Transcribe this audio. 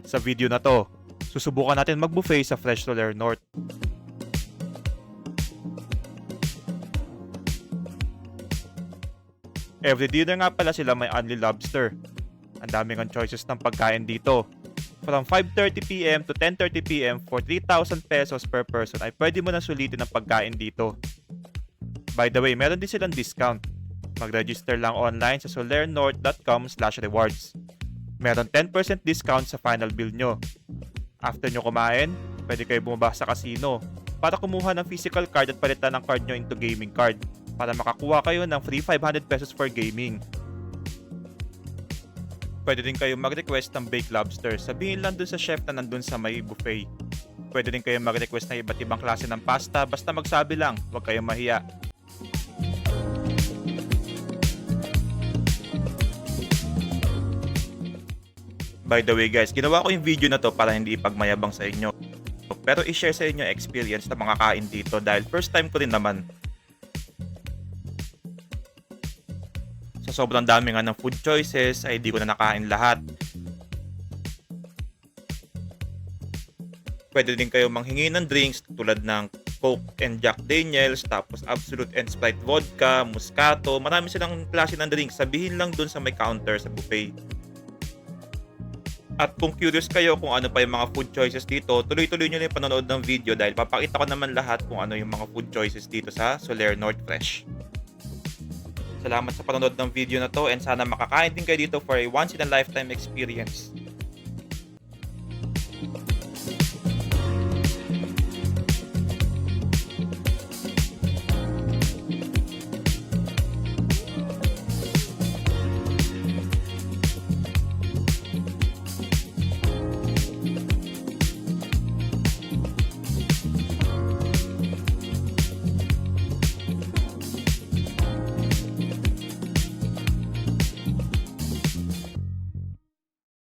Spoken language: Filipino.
Sa video na to, susubukan natin mag-buffet sa Fresh Soler North. Every dinner nga pala sila may only lobster. Ang daming ang choices ng pagkain dito. From 5:30 PM to 10:30 PM for 3,000 pesos per person ay pwede mo na sulitin ang pagkain dito. By the way, meron din silang discount. Mag-register lang online sa solernorth.com/rewards. Meron 10% discount sa final bill nyo. After nyo kumain, pwede kayo bumaba sa casino para kumuha ng physical card at palitan ng card nyo into gaming card para makakuha kayo ng free 500 pesos for gaming. Pwede din kayo mag-request ng baked lobster. Sabihin lang dun sa chef na nandun sa may buffet. Pwede din kayo mag-request ng iba't ibang klase ng pasta basta magsabi lang, huwag kayong mahiya. By the way guys, ginawa ko yung video na to para hindi ipagmayabang sa inyo. Pero i-share sa inyo experience na mga kain dito dahil first time ko rin naman. Sa sobrang dami nga ng food choices ay di ko na nakain lahat. Pwede din kayo manghingi ng drinks tulad ng Coke and Jack Daniels, tapos Absolute and Sprite Vodka, Moscato. Marami silang klase ng drinks. Sabihin lang dun sa may counter sa buffet. At kung curious kayo kung ano pa yung mga food choices dito, tuloy-tuloy nyo na yung panonood ng video dahil papakita ko naman lahat kung ano yung mga food choices dito sa Soler North Fresh. Salamat sa panonood ng video na to and sana makakain din kayo dito for a once in a lifetime experience.